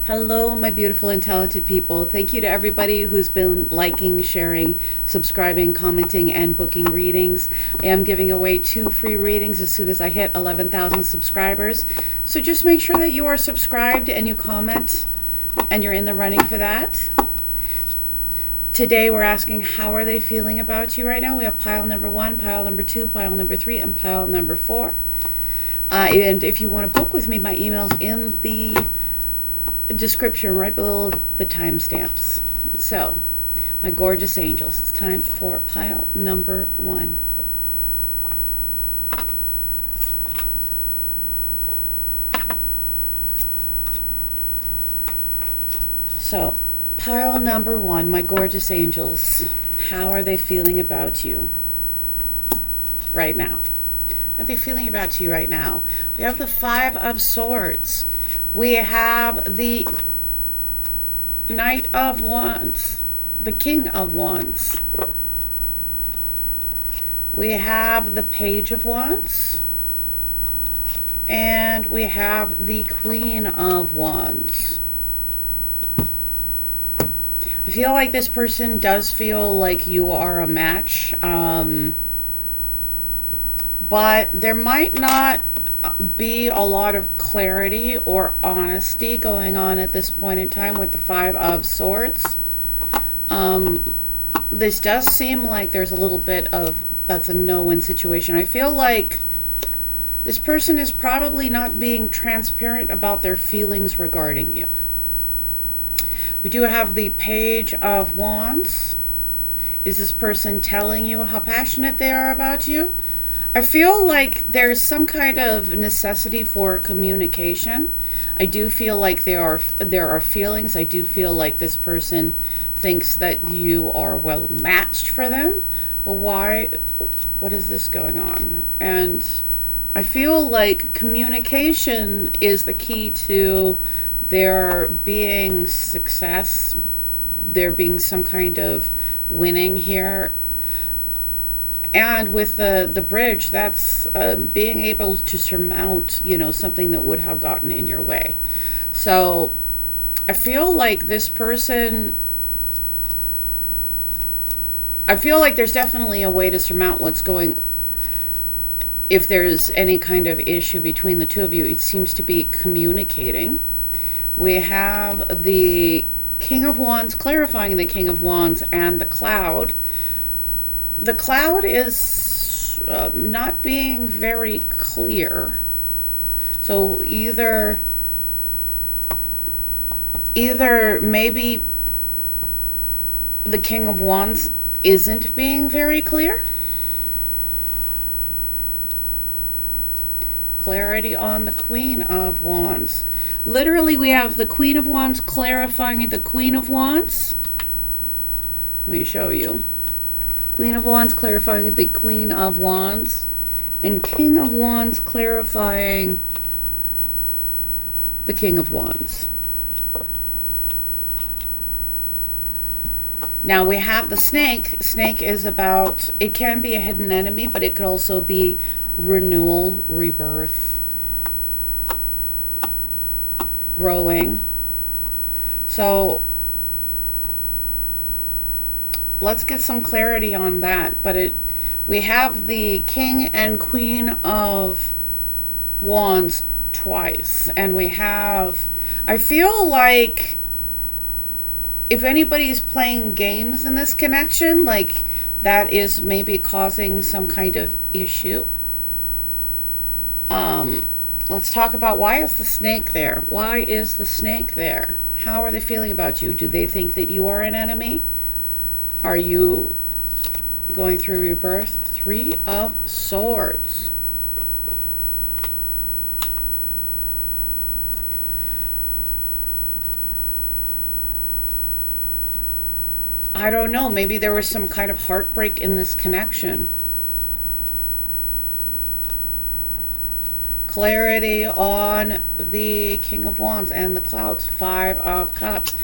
Hello, my beautiful and talented people. Thank you to everybody who's been liking, sharing, subscribing, commenting, and booking readings. I am giving away 2 free readings as soon as I hit 11,000 subscribers. So just make sure that you are subscribed and you comment and you're in the running for that. Today we're asking, how are they feeling about you right now? We have pile number 1, pile number 2, pile number 3, and pile number 4. And if you want to book with me, my email's in the description right below the timestamps. So, my gorgeous angels, it's time for pile number 1. So, pile number 1, my gorgeous angels, how are they feeling about you right now? How are they feeling about you right now? We have the 5 of Swords. We have the Knight of Wands, the King of Wands. We have the Page of Wands. And we have the Queen of Wands. I feel like this person does feel like you are a match. But there might not be a lot of clarity or honesty going on at this point in time with the 5 of Swords. This does seem like there's a little bit of that's a no-win situation. I feel like this person is probably not being transparent about their feelings regarding you. We do have the Page of Wands. Is this person telling you how passionate they are about you? I feel like there's some kind of necessity for communication. I do feel like there are feelings. I do feel like this person thinks that you are well matched for them. But why? What is this going on? And I feel like communication is the key to there being success, there being some kind of winning here. And with the bridge, that's being able to surmount, something that would have gotten in your way. So I feel like this person, I feel like there's definitely a way to surmount what's going, if there's any kind of issue between the two of you, it seems to be communicating. We have the King of Wands, clarifying the King of Wands, and the Cloud. The Cloud is not being very clear. So either maybe the King of Wands isn't being very clear. Clarity on the Queen of Wands. Literally, we have the Queen of Wands clarifying the Queen of Wands. Let me show you. Queen of Wands clarifying the Queen of Wands, and King of Wands clarifying the King of Wands. Now we have the Snake. Snake is about, it can be a hidden enemy, but it could also be renewal, rebirth, growing. So let's get some clarity on that. But we have the King and Queen of Wands twice, and we have, I feel like if anybody's playing games in this connection, like that is maybe causing some kind of issue. Let's talk about, why is the Snake there? Why is the Snake there? How are they feeling about you? Do they think that you are an enemy? Are you going through rebirth? 3 of Swords. I don't know. Maybe there was some kind of heartbreak in this connection. Clarity on the King of Wands and the Clouds. 5 of Cups.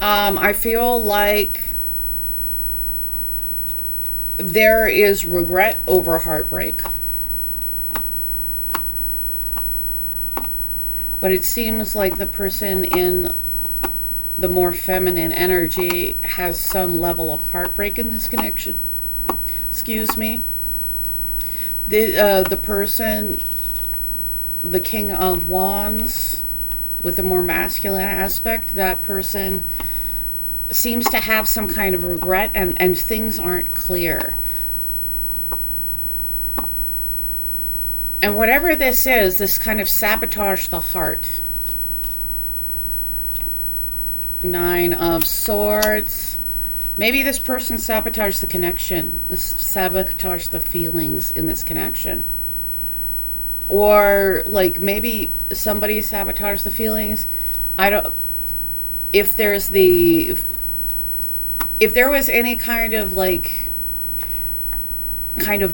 I feel like there is regret over heartbreak. But it seems like the person in the more feminine energy has some level of heartbreak in this connection. Excuse me. The person, the King of Wands, with the more masculine aspect, that person seems to have some kind of regret, and things aren't clear. And whatever this is, this kind of sabotage the heart. 9 of Swords. Maybe this person sabotaged the connection, sabotaged the feelings in this connection. Or like maybe somebody sabotaged the feelings. I don't, if there was any kind of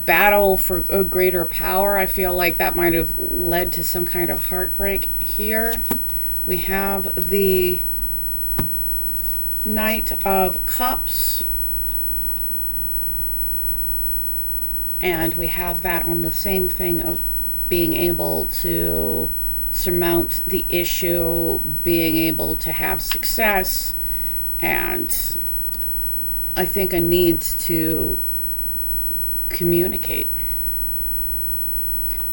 battle for a greater power, I feel like that might have led to some kind of heartbreak here. We have the Knight of Cups, and we have that on the same thing of being able to surmount the issue, being able to have success, and I think a need to communicate.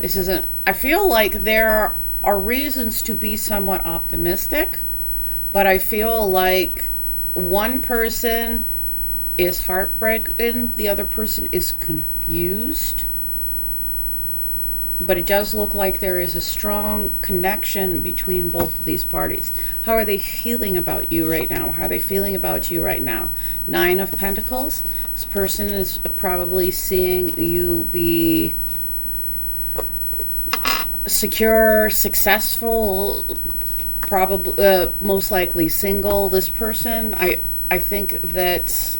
I feel like there are reasons to be somewhat optimistic, but I feel like one person is heartbroken, the other person is confused. But it does look like there is a strong connection between both of these parties. How are they feeling about you right now? How are they feeling about you right now? 9 of Pentacles. This person is probably seeing you be secure, successful, probably most likely single. This person, I think that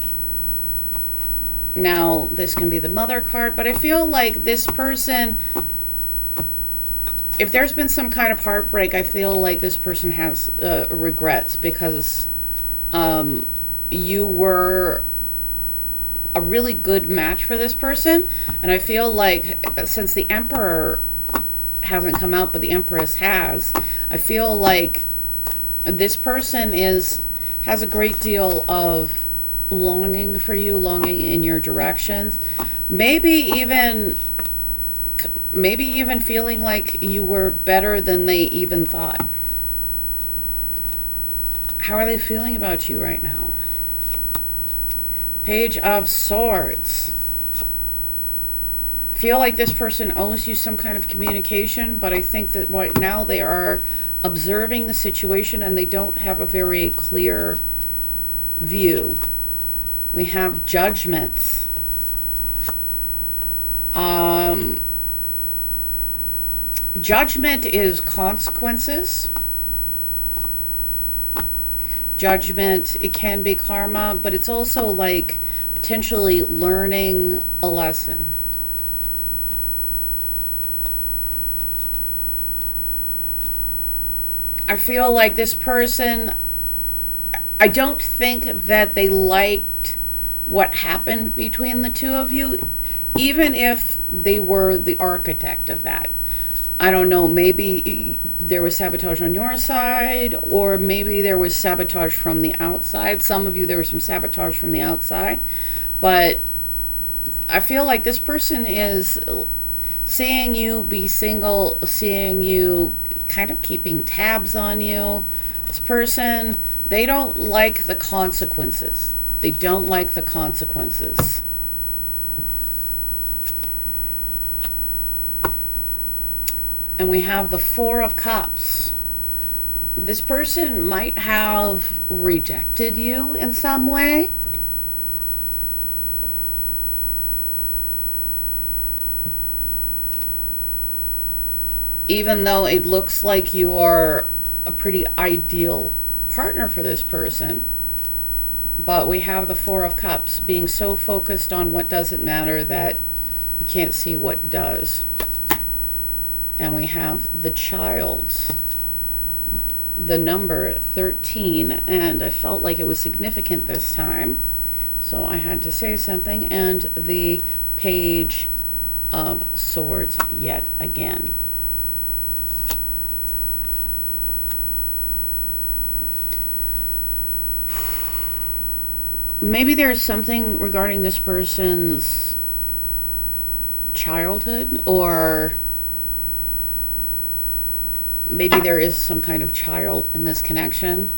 now this can be the Mother card, but I feel like this person, if there's been some kind of heartbreak, I feel like this person has regrets, because you were a really good match for this person. And I feel like since the Emperor hasn't come out, but the Empress has, I feel like this person has a great deal of longing for you, longing in your directions, maybe even feeling like you were better than they even thought. How are they feeling about you right now? Page of Swords. Feel like this person owes you some kind of communication, but I think that right now they are observing the situation and they don't have a very clear view. We have Judgments. Judgment is consequences. Judgment, it can be karma, but it's also like potentially learning a lesson. I feel like this person, I don't think that they liked what happened between the two of you, even if they were the architect of that. I don't know, maybe there was sabotage on your side, or maybe there was sabotage from the outside. Some of you, there was some sabotage from the outside. But I feel like this person is seeing you be single, seeing you kind of keeping tabs on you. This person, they don't like the consequences. They don't like the consequences. And we have the 4 of Cups. This person might have rejected you in some way. Even though it looks like you are a pretty ideal partner for this person. But we have the 4 of Cups, being so focused on what doesn't matter that you can't see what does. And we have the Child, the number 13, and I felt like it was significant this time, so I had to say something. And the Page of Swords yet again. maybe there's something regarding this person's childhood, or maybe there is some kind of child in this connection.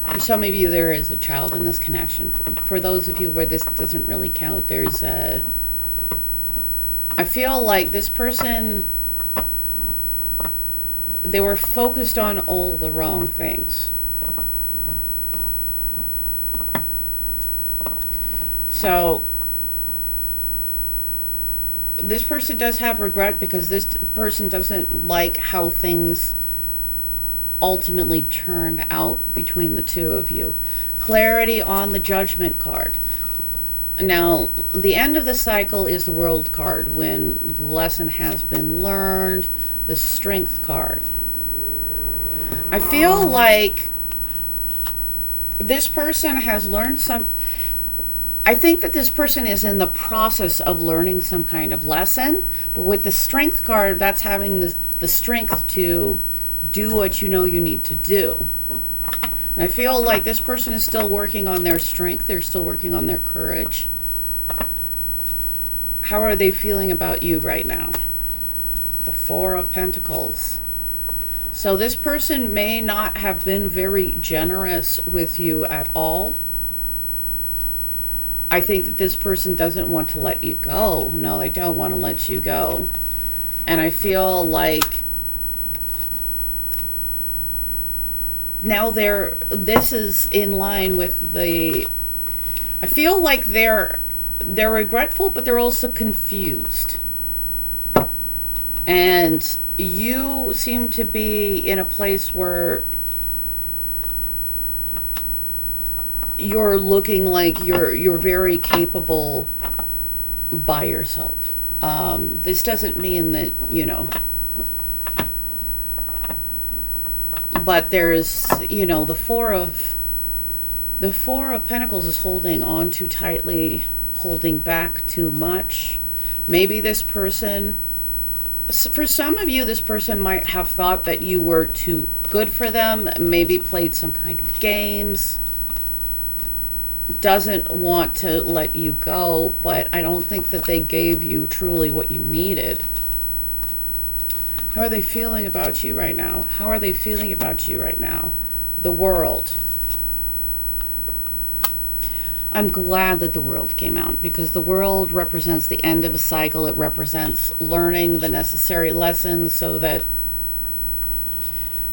For some of you, there is a child in this connection. For those of you where this doesn't really count, there's a... I feel like this person, they were focused on all the wrong things. So this person does have regret because this person doesn't like how things ultimately turned out between the two of you. Clarity on the Judgment card. Now, the end of the cycle is the World card, when the lesson has been learned. The Strength card. I feel like this person has learned some... I think that this person is in the process of learning some kind of lesson, but with the Strength card, that's having the strength to do what you know you need to do. And I feel like this person is still working on their strength. They're still working on their courage. How are they feeling about you right now? The Four of Pentacles. So this person may not have been very generous with you at all. I think that this person doesn't want to let you go. No, they don't want to let you go. And I feel like now this is in line with the... I feel like they're regretful, but they're also confused. And you seem to be in a place where you're looking like you're very capable by yourself. This doesn't mean that, you know, but there's, you know, the Four of Pentacles is holding on too tightly, holding back too much. Maybe this person, for some of you, this person might have thought that you were too good for them, maybe played some kind of games, doesn't want to let you go, but I don't think that they gave you truly what you needed. How are they feeling about you right now? How are they feeling about you right now? The World. I'm glad that the World came out, because the World represents the end of a cycle. It represents learning the necessary lessons so that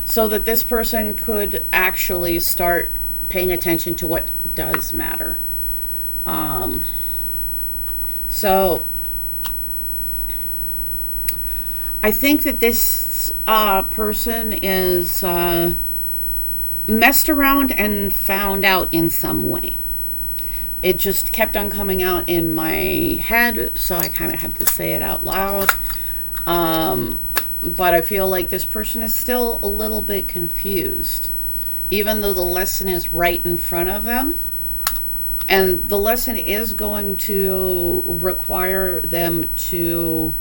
this person could actually start paying attention to what does matter. So I think that this person is messed around and found out in some way. It just kept on coming out in my head, so I kind of had to say it out loud. But I feel like this person is still a little bit confused, even though the lesson is right in front of them. And the lesson is going to require them to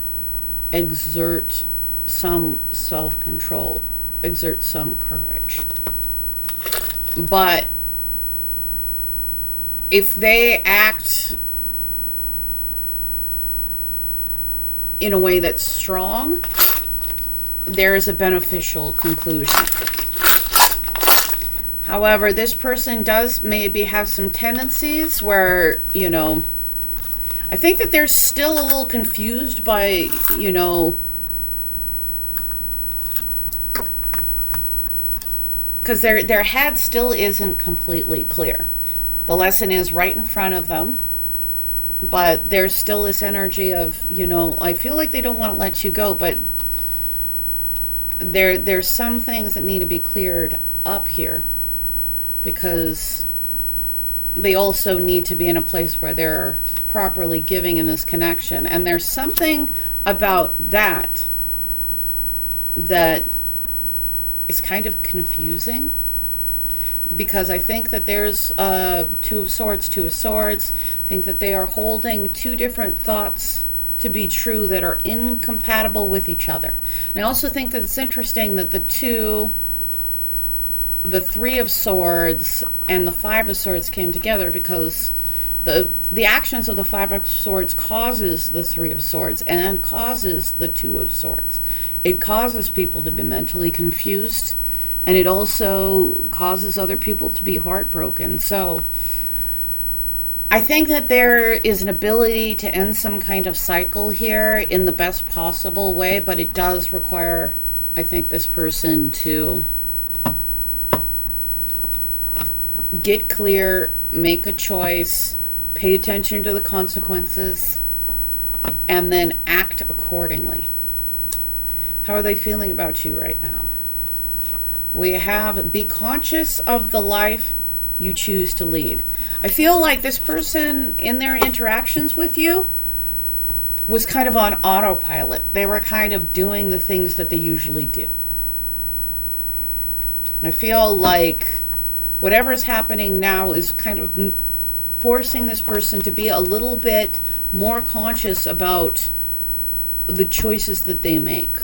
exert some self-control, exert some courage. But if they act in a way that's strong, there is a beneficial conclusion. However, this person does maybe have some tendencies where, you know, I think that they're still a little confused by, you know, because their head still isn't completely clear. The lesson is right in front of them, but there's still this energy of, you know, I feel like they don't want to let you go, but there's some things that need to be cleared up here, because they also need to be in a place where they're properly giving in this connection. And there's something about that is kind of confusing, because I think that there's Two of Swords. I think that they are holding two different thoughts to be true that are incompatible with each other. And I also think that it's interesting that the two the Three of Swords and the Five of Swords came together because the actions of the Five of Swords causes the Three of Swords and causes the Two of Swords. It causes people to be mentally confused, and it also causes other people to be heartbroken. So I think that there is an ability to end some kind of cycle here in the best possible way, but it does require, I think, this person to get clear, make a choice, pay attention to the consequences, and then act accordingly. How are they feeling about you right now? We have be conscious of the life you choose to lead. I feel like this person in their interactions with you was kind of on autopilot. They were kind of doing the things that they usually do. And I feel like whatever's happening now is kind of forcing this person to be a little bit more conscious about the choices that they make.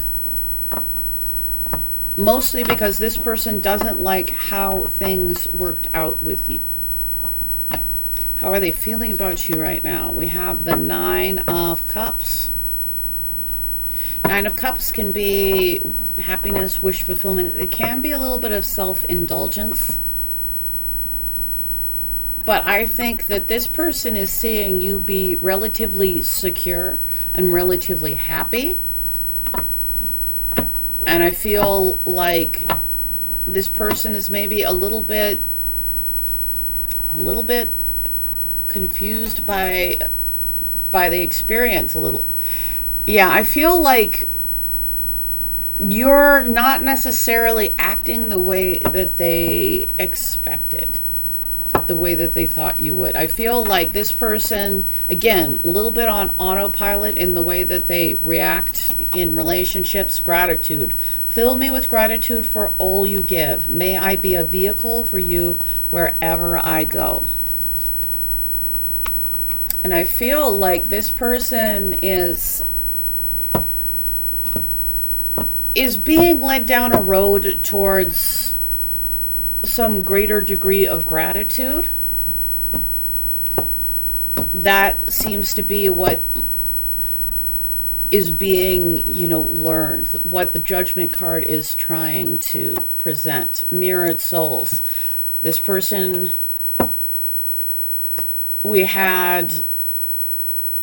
Mostly because this person doesn't like how things worked out with you. How are they feeling about you right now? We have the Nine of Cups. Nine of Cups can be happiness, wish fulfillment. It can be a little bit of self-indulgence. But I think that this person is seeing you be relatively secure and relatively happy. And I feel like this person is maybe a little bit confused by the experience a little. Yeah, I feel like you're not necessarily acting the way that they expected, the way that they thought you would. I feel like this person, again, a little bit on autopilot in the way that they react in relationships. Gratitude. Fill me with gratitude for all you give. May I be a vehicle for you wherever I go. And I feel like this person is being led down a road towards some greater degree of gratitude. That seems to be what is being, learned, what the Judgment card is trying to present. Mirrored souls. This person,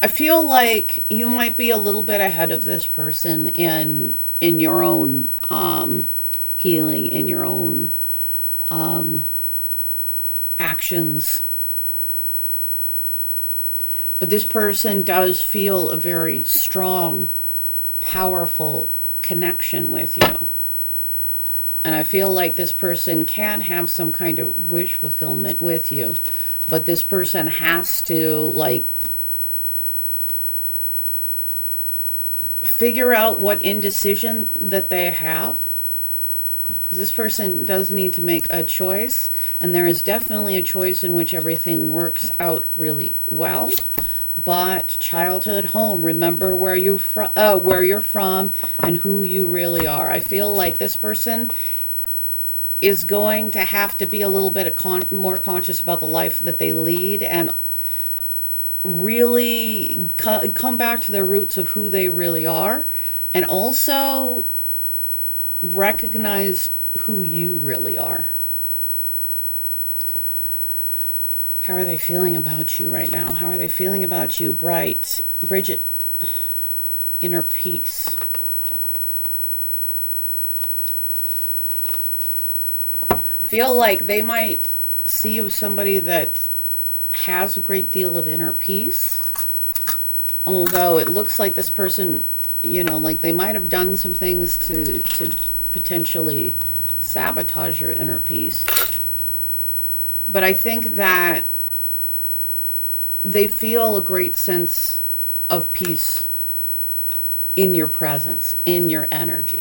I feel like you might be a little bit ahead of this person in your own healing, in your own actions. But this person does feel a very strong, powerful connection with you. And I feel like this person can have some kind of wish fulfillment with you. But this person has to, figure out what indecision that they have. Because this person does need to make a choice. And there is definitely a choice in which everything works out really well. But childhood home, remember where you're from and who you really are. I feel like this person is going to have to be a little bit more conscious about the life that they lead and really come back to their roots of who they really are, and also recognize who you really are. How are they feeling about you right now? How are they feeling about you, Bridget? Inner peace. I feel like they might see you as somebody that has a great deal of inner peace. Although it looks like this person, they might have done some things to potentially sabotage your inner peace. But I think that they feel a great sense of peace in your presence, in your energy.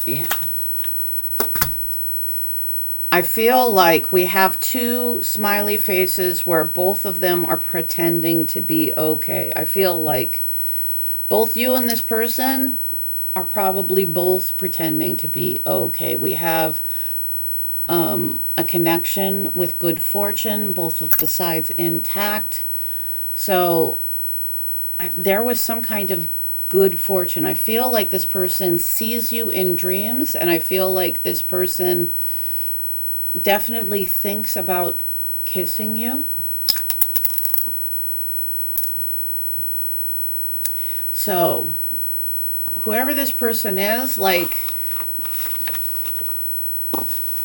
Yeah. I feel like we have two smiley faces where both of them are pretending to be okay. I feel like Both you and this person are probably both pretending to be okay. We have a connection with good fortune, both of the sides intact. So there was some kind of good fortune. I feel like this person sees you in dreams, and I feel like this person definitely thinks about kissing you. So whoever this person is, like,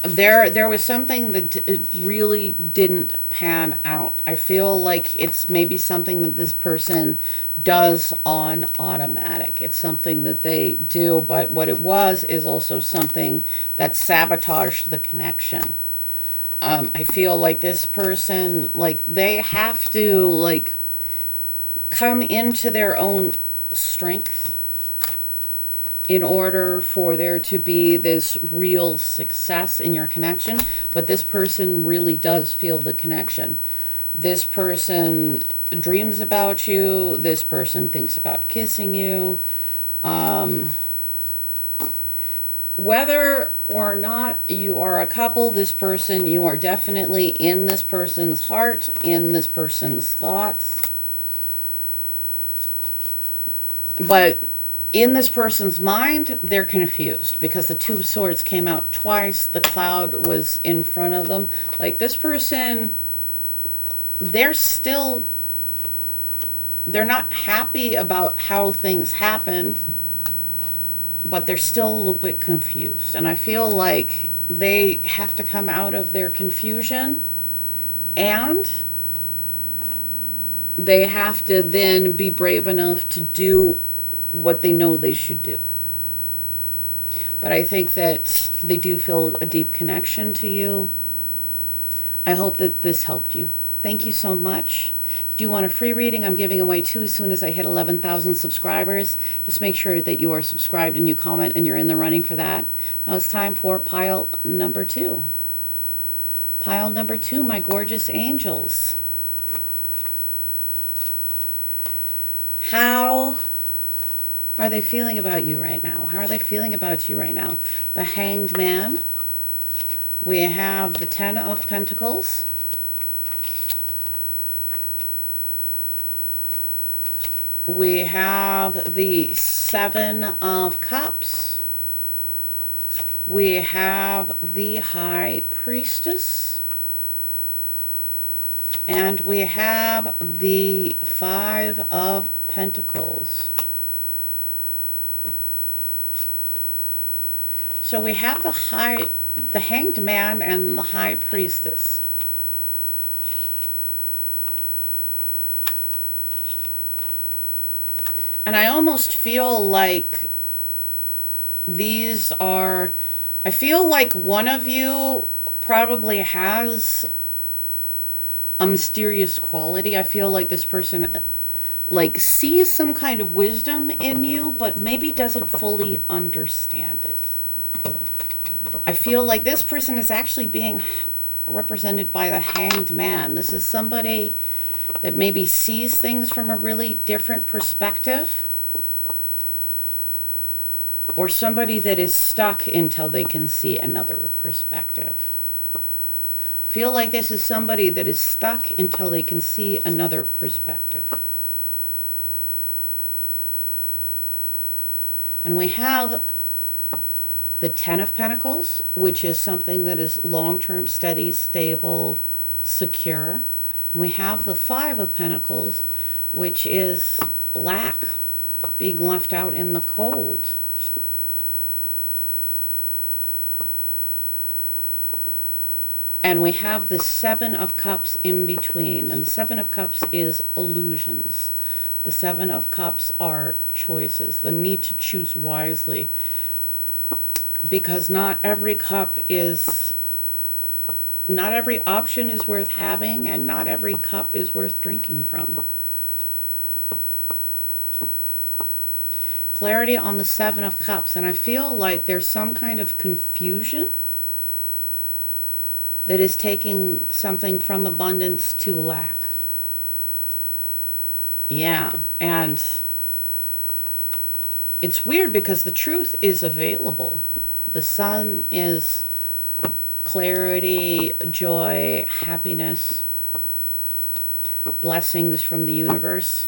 there was something that really didn't pan out. I feel like it's maybe something that this person does on automatic. It's something that they do, but what it was is also something that sabotaged the connection. I feel like this person, like, they have to, like, come into their own strength in order for there to be this real success in your connection. But this person really does feel the connection. This person dreams about you. This person thinks about kissing you. Whether or not you are a couple, this person, you are definitely in this person's heart, in this person's thoughts. But in this person's mind, they're confused because the Two of Swords came out twice. The cloud was in front of them. Like, this person, they're not happy about how things happened, but they're still a little bit confused. And I feel like they have to come out of their confusion, and they have to then be brave enough to do what they know they should do. But I think that they do feel a deep connection to you. I hope that this helped you. Thank you so much. If you want a free reading, I'm giving away 2 as soon as I hit 11,000 subscribers. Just make sure that you are subscribed and you comment and you're in the running for that. Now it's time for pile number 2. Pile number 2, my gorgeous angels. How are they feeling about you right now? How are they feeling about you right now? The Hanged Man. We have the Ten of Pentacles. We have the Seven of Cups. We have the High Priestess. And we have the Five of Pentacles. So we have the Hanged Man and the High Priestess. And I almost feel like these are, I feel like one of you probably has a mysterious quality. I feel like this person, like, sees some kind of wisdom in you, but maybe doesn't fully understand it. I feel like this person is actually being represented by the Hanged Man. This is somebody that maybe sees things from a really different perspective, or somebody that is stuck until they can see another perspective. I feel like this is somebody that is stuck until they can see another perspective. And we have the Ten of Pentacles, which is something that is long-term, steady, stable, secure. And we have the Five of Pentacles, which is lack, being left out in the cold. And we have the Seven of Cups in between. And the Seven of Cups is illusions. The Seven of Cups are choices, the need to choose wisely. Because not every option is worth having, and not every cup is worth drinking from. Clarity on the Seven of Cups, and I feel like there's some kind of confusion that is taking something from abundance to lack. Yeah, and it's weird because the truth is available. The sun is clarity, joy, happiness, blessings from the universe.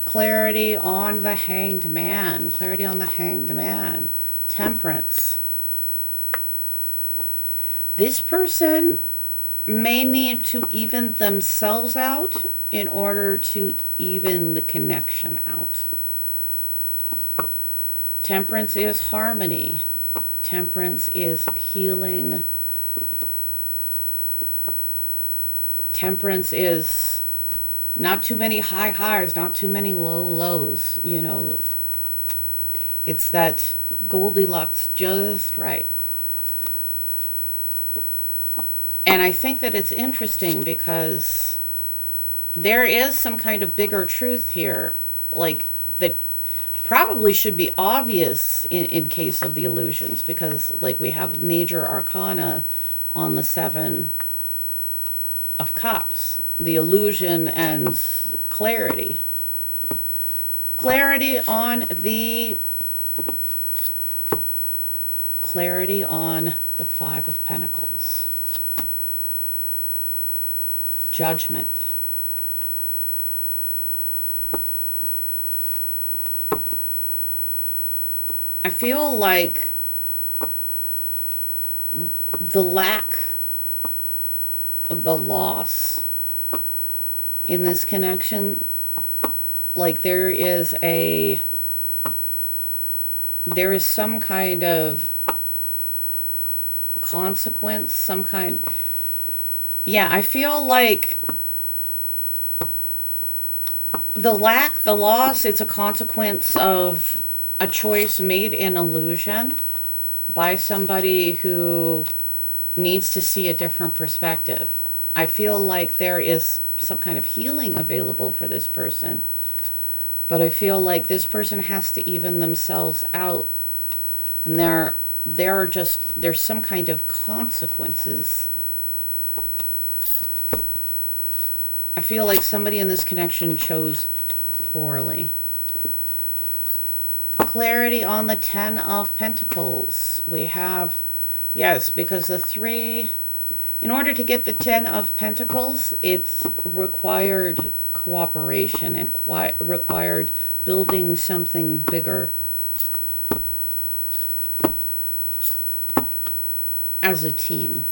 Clarity on the Hanged Man. Clarity on the Hanged Man. Temperance. This person may need to even themselves out in order to even the connection out. Temperance is harmony. Temperance is healing. Temperance is not too many high highs, not too many low lows. You know, it's that Goldilocks just right. And I think that it's interesting because there is some kind of bigger truth here, like that probably should be obvious in case of the illusions, because like we have major arcana on the Seven of Cups, the illusion and clarity. Clarity on the Five of Pentacles. Judgment. I feel like the lack of the loss in this connection, like there is some kind of consequence, some kind. Yeah, I feel like the loss, it's a consequence of a choice made in illusion by somebody who needs to see a different perspective. I feel like there is some kind of healing available for this person, but I feel like this person has to even themselves out, and there's some kind of consequences. I feel like somebody in this connection chose poorly. Clarity on the Ten of Pentacles. We have, yes, because the three, in order to get the Ten of Pentacles, it's required cooperation and required building something bigger as a team.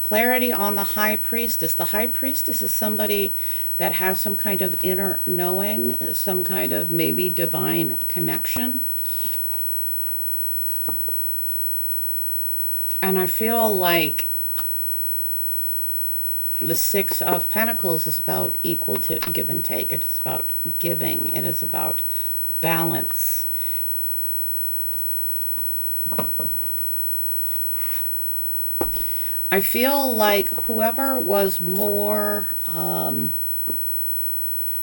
Clarity on the High Priestess. The High Priestess is somebody that has some kind of inner knowing, some kind of maybe divine connection. And I feel like the Six of Pentacles is about equal to give and take. It's about giving. It is about balance. I feel like whoever was more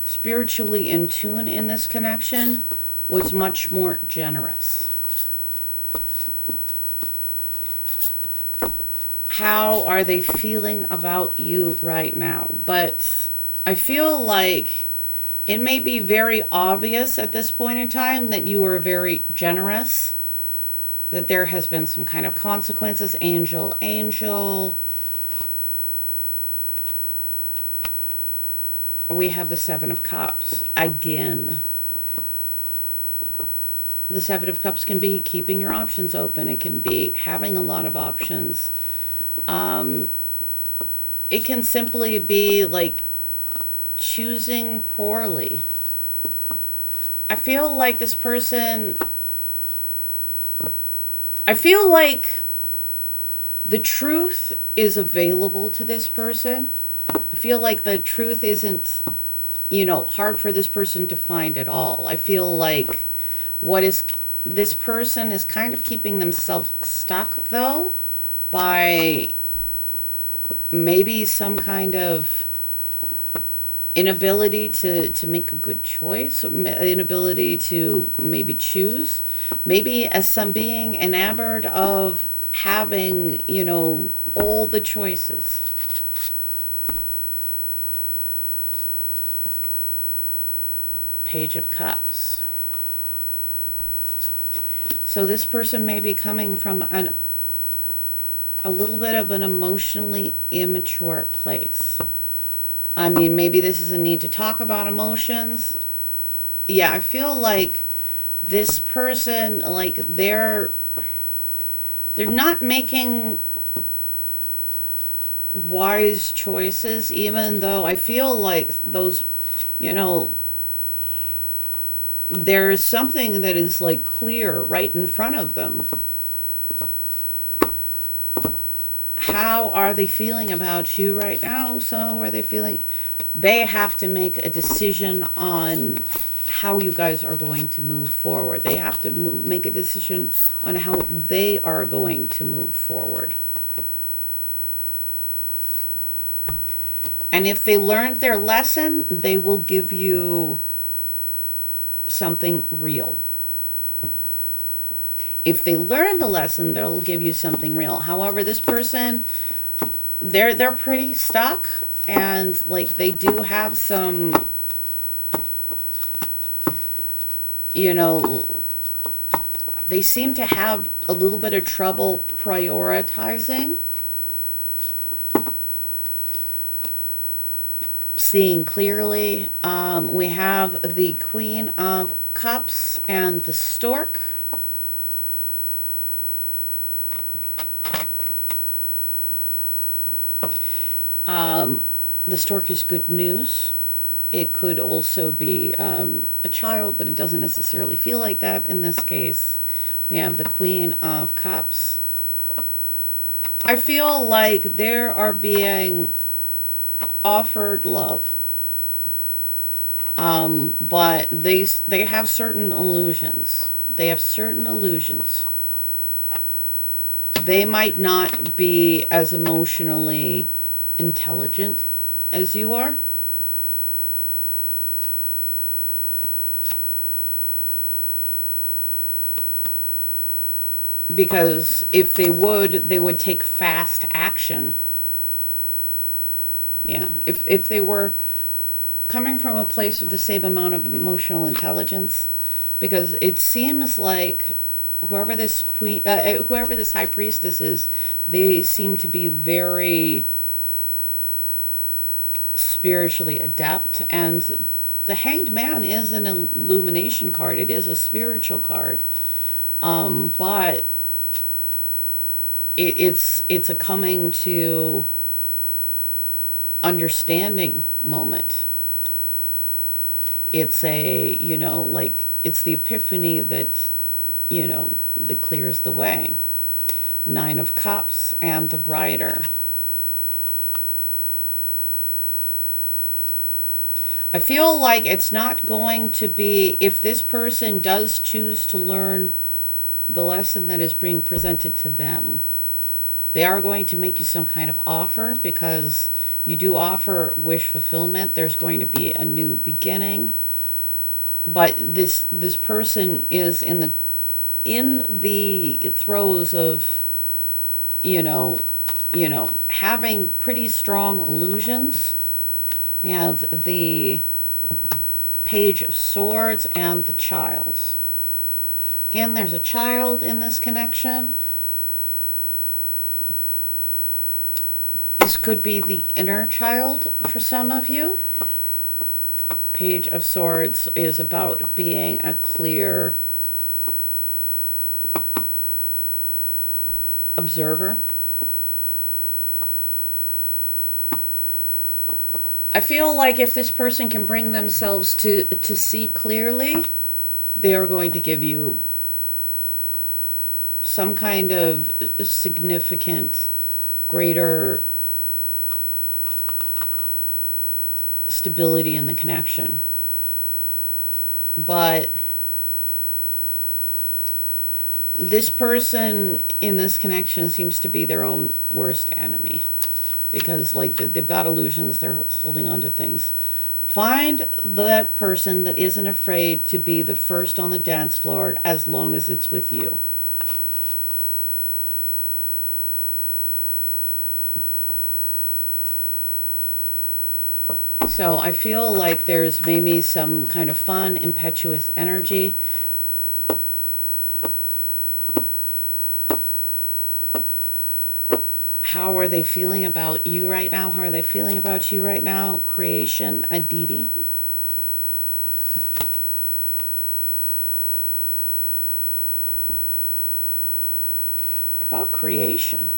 spiritually in tune in this connection was much more generous. How are they feeling about you right now? But I feel like it may be very obvious at this point in time that you were very generous, that there has been some kind of consequences. Angel. We have the Seven of Cups again. The Seven of Cups can be keeping your options open. It can be having a lot of options. It can simply be like choosing poorly. I feel like this person, I feel like the truth is available to this person. I feel like the truth isn't, hard for this person to find at all. I feel like this person is kind of keeping themselves stuck, though, by maybe some kind of inability to make a good choice, inability to maybe choose, maybe as some being enamored of having, all the choices. Page of Cups. So this person may be coming from a little bit of an emotionally immature place. I mean, maybe this is a need to talk about emotions. Yeah, I feel like this person, like they're not making wise choices, even though I feel like those, you know, there's something that is like clear right in front of them. How are they feeling about you right now? So how are they feeling? They have to make a decision on how you guys are going to move forward. They have to make a decision on how they are going to move forward. And if they learned their lesson, they will give you something real. If they learn the lesson, they'll give you something real. However, this person, they're pretty stuck, and like they do have some, you know, they seem to have a little bit of trouble prioritizing, seeing clearly. We have the Queen of Cups and the Stork. The Stork is good news. It could also be a child, but it doesn't necessarily feel like that in this case. We have the Queen of Cups. I feel like they are being offered love, but they have certain illusions. They have certain illusions. They might not be as emotionally intelligent as you are. Because if they would take fast action. Yeah, if they were coming from a place of the same amount of emotional intelligence, because it seems like whoever this whoever this high priestess is, they seem to be very spiritually adept, and the Hanged Man is an illumination card. It is a spiritual card, but it's a coming to understanding moment. It's a, you know, like it's the epiphany that, you know, that clears the way. Nine of Cups and the Rider. I feel like it's not going to be, if this person does choose to learn the lesson that is being presented to them, they are going to make you some kind of offer, because you do offer wish fulfillment. There's going to be a new beginning. But this person is in the throes of, you know, having pretty strong illusions. We have the Page of Swords and the Child. Again, there's a child in this connection. This could be the inner child for some of you. Page of Swords is about being a clear observer. I feel like if this person can bring themselves to see clearly, they are going to give you some kind of significant, greater stability in the connection. But this person in this connection seems to be their own worst enemy, because like they've got illusions, they're holding on to things. Find that person that isn't afraid to be the first on the dance floor as long as it's with you. So I feel like there's maybe some kind of fun, impetuous energy. How are they feeling about you right now? How are they feeling about you right now? Creation, Aditi. What about creation?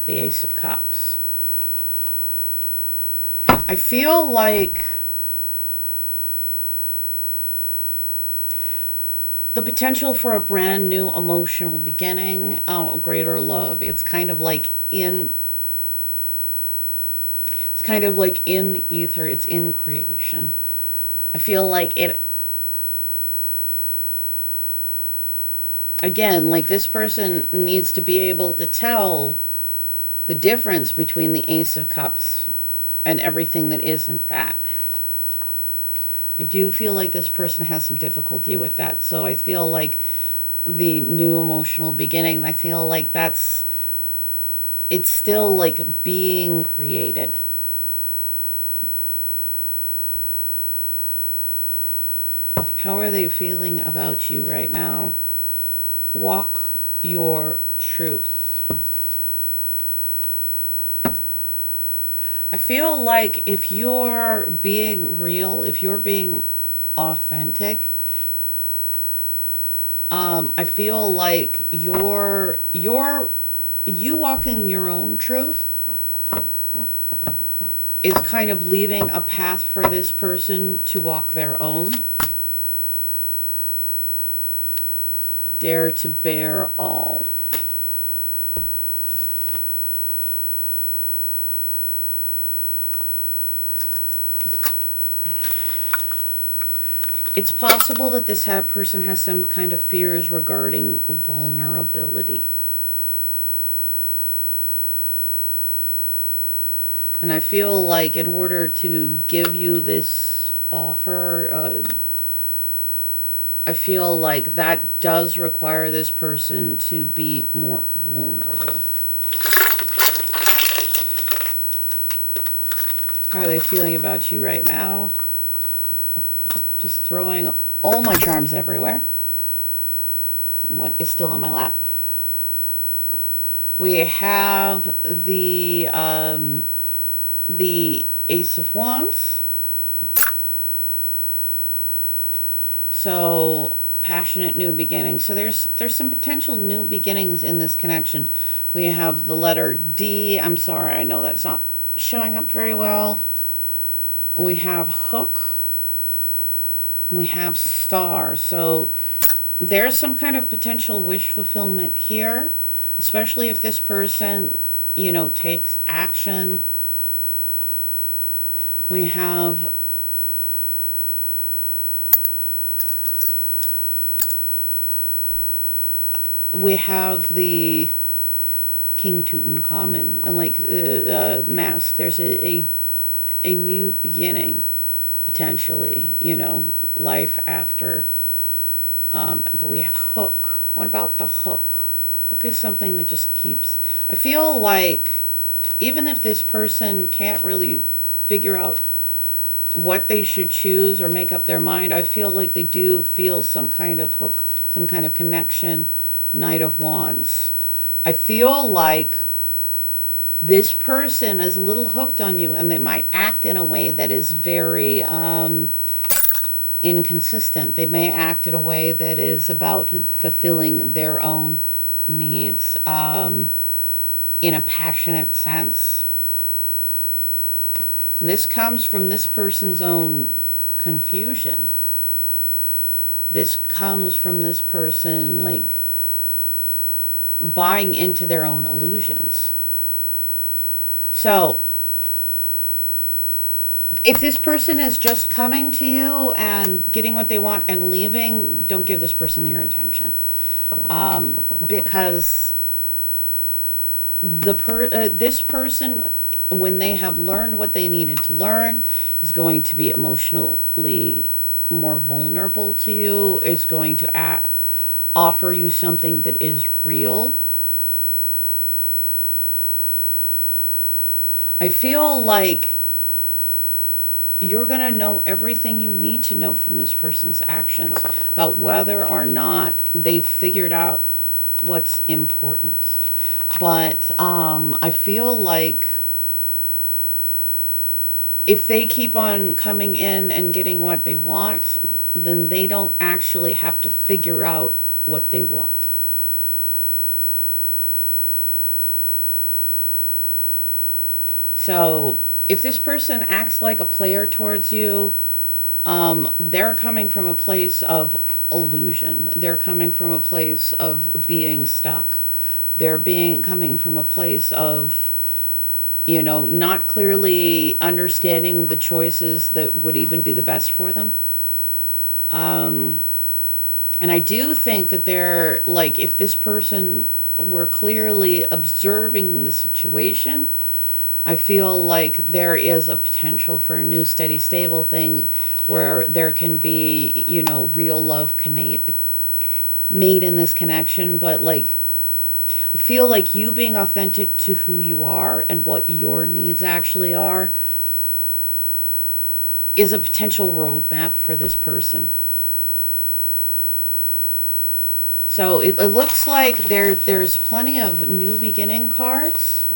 The Ace of Cups. I feel like the potential for a brand new emotional beginning, greater love. It's kind of like in the ether. It's in creation. I feel like it, again, like this person needs to be able to tell the difference between the Ace of Cups and everything that isn't that. I do feel like this person has some difficulty with that. So I feel like the new emotional beginning, I feel like it's still like being created. How are they feeling about you right now? Walk your truth. I feel like if you're being real, if you're being authentic, I feel like you walking your own truth is kind of leaving a path for this person to walk their own. Dare to bear all. It's possible that this person has some kind of fears regarding vulnerability. And I feel like in order to give you this offer, I feel like that does require this person to be more vulnerable. How are they feeling about you right now? Just throwing all my charms everywhere. What is still on my lap? We have the Ace of Wands. So passionate new beginnings. So there's some potential new beginnings in this connection. We have the letter D. I'm sorry, I know that's not showing up very well. We have hook. We have star. So there's some kind of potential wish fulfillment here, especially if this person, takes action. We have the King Tutankhamun and like mask. There's a new beginning, potentially, life after. But we have hook. What about the hook? Hook is something that just keeps. I feel like even if this person can't really figure out what they should choose or make up their mind, I feel like they do feel some kind of hook, some kind of connection. Knight of Wands. I feel like this person is a little hooked on you, and they might act in a way that is very inconsistent. They may act in a way that is about fulfilling their own needs in a passionate sense. And this comes from this person's own confusion. This comes from this person like buying into their own illusions. So if this person is just coming to you and getting what they want and leaving, don't give this person your attention. Because this person, when they have learned what they needed to learn, is going to be emotionally more vulnerable to you, is going to offer you something that is real. I feel like you're going to know everything you need to know from this person's actions about whether or not they've figured out what's important. But I feel like if they keep on coming in and getting what they want, then they don't actually have to figure out what they want. So if this person acts like a player towards you, they're coming from a place of illusion. They're coming from a place of being stuck. They're coming from a place of, you know, not clearly understanding the choices that would even be the best for them. And I do think that they're like, if this person were clearly observing the situation, I feel like there is a potential for a new, steady, stable thing where there can be, you know, real love made in this connection. But like, I feel like you being authentic to who you are and what your needs actually are is a potential roadmap for this person. So it looks like there's plenty of new beginning cards.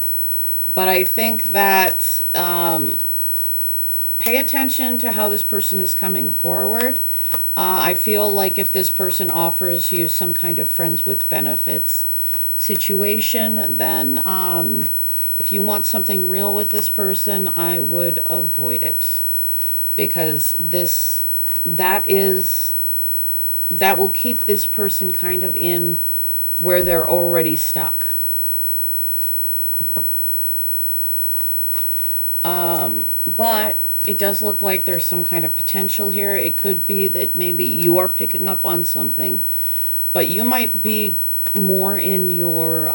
But I think that pay attention to how this person is coming forward. I feel like if this person offers you some kind of friends with benefits situation, then if you want something real with this person, I would avoid it. Because that will keep this person kind of in where they're already stuck. But it does look like there's some kind of potential here. It could be that maybe you are picking up on something, but you might be more in your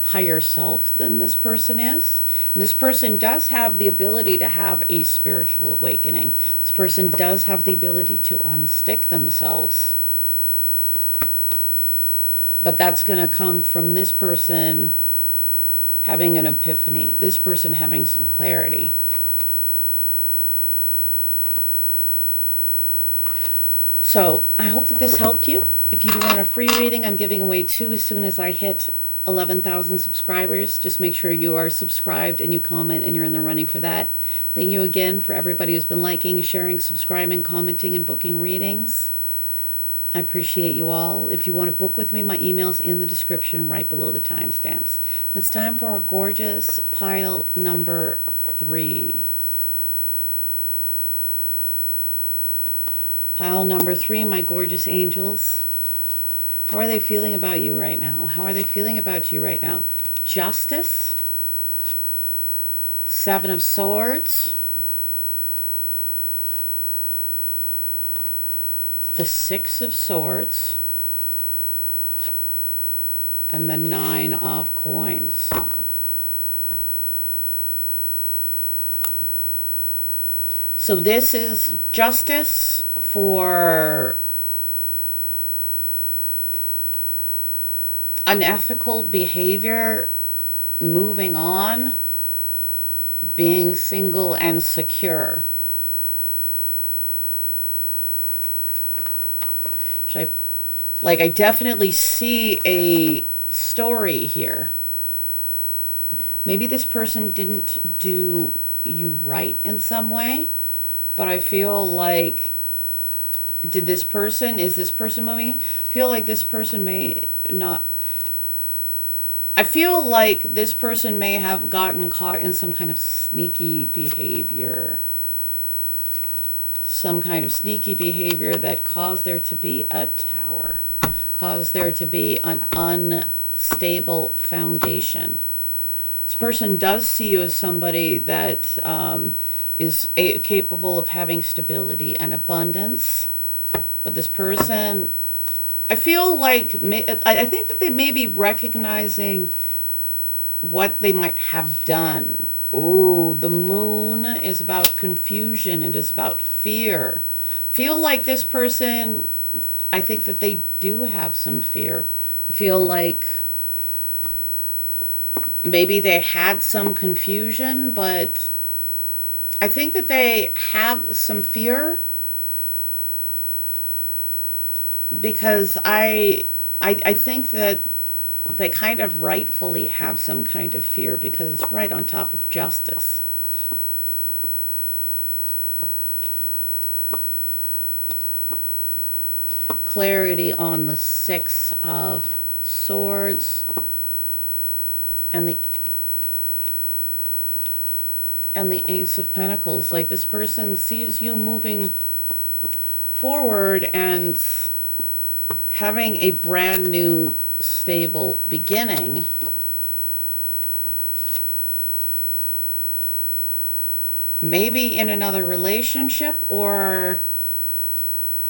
higher self than this person is. And this person does have the ability to have a spiritual awakening. This person does have the ability to unstick themselves. But that's going to come from this person having an epiphany, this person having some clarity. So I hope that this helped you. If you do want a free reading, I'm giving away 2 as soon as I hit 11,000 subscribers. Just make sure you are subscribed and you comment and you're in the running for that. Thank you again for everybody who's been liking, sharing, subscribing, commenting, and booking readings. I appreciate you all. If you want to book with me, my email's in the description right below the timestamps. It's time for our gorgeous pile number 3. Pile number 3, my gorgeous angels. How are they feeling about you right now? How are they feeling about you right now? Justice. 7 of Swords. The 6 of Swords, and the 9 of Coins. So this is justice for unethical behavior, moving on, being single and secure. I definitely see a story here. Maybe this person didn't do you right in some way, but I feel like, is this person moving? I feel like this person may not. I feel like this person may have gotten caught in some kind of sneaky behavior. Some kind of sneaky behavior that caused there to be a tower. Caused there to be an unstable foundation. This person does see you as somebody that is capable of having stability and abundance. But this person, I feel like, I think that they may be recognizing what they might have done. Ooh, the moon is about confusion. It is about fear. Feel like this person, I think that they do have some fear. I feel like maybe they had some confusion, but I think that they have some fear, because I think that they kind of rightfully have some kind of fear, because it's right on top of justice. Clarity on the Six of Swords and the Ace of Pentacles. Like, this person sees you moving forward and having a brand new stable beginning. Maybe in another relationship, or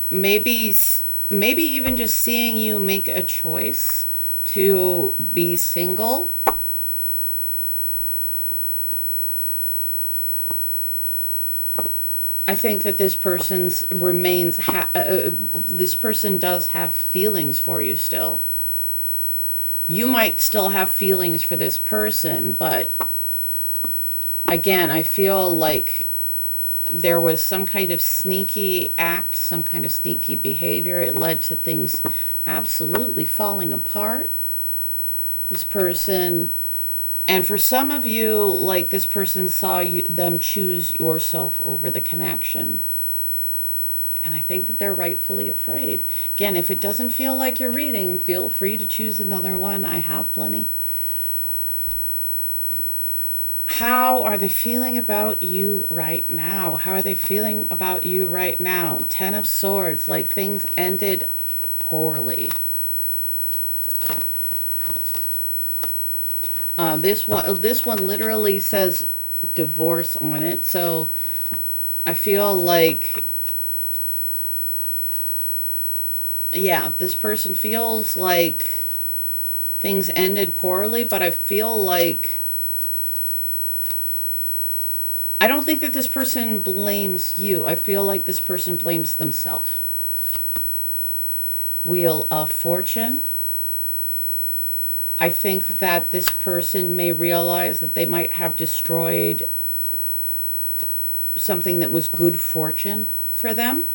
maybe even just seeing you make a choice to be single. I think that this person this person does have feelings for you still. You might still have feelings for this person, but again, I feel like there was some kind of sneaky act, some kind of sneaky behavior. It led to things absolutely falling apart. This person, and for some of you, like, this person saw them choose yourself over the connection. And I think that they're rightfully afraid. Again, if it doesn't feel like you're reading, feel free to choose another one. I have plenty. How are they feeling about you right now? How are they feeling about you right now? Ten of Swords, like things ended poorly. This one literally says divorce on it. So I feel like, yeah, this person feels like things ended poorly, but I feel like, I don't think that this person blames you. I feel like this person blames themselves. Wheel of Fortune. I think that this person may realize that they might have destroyed something that was good fortune for them.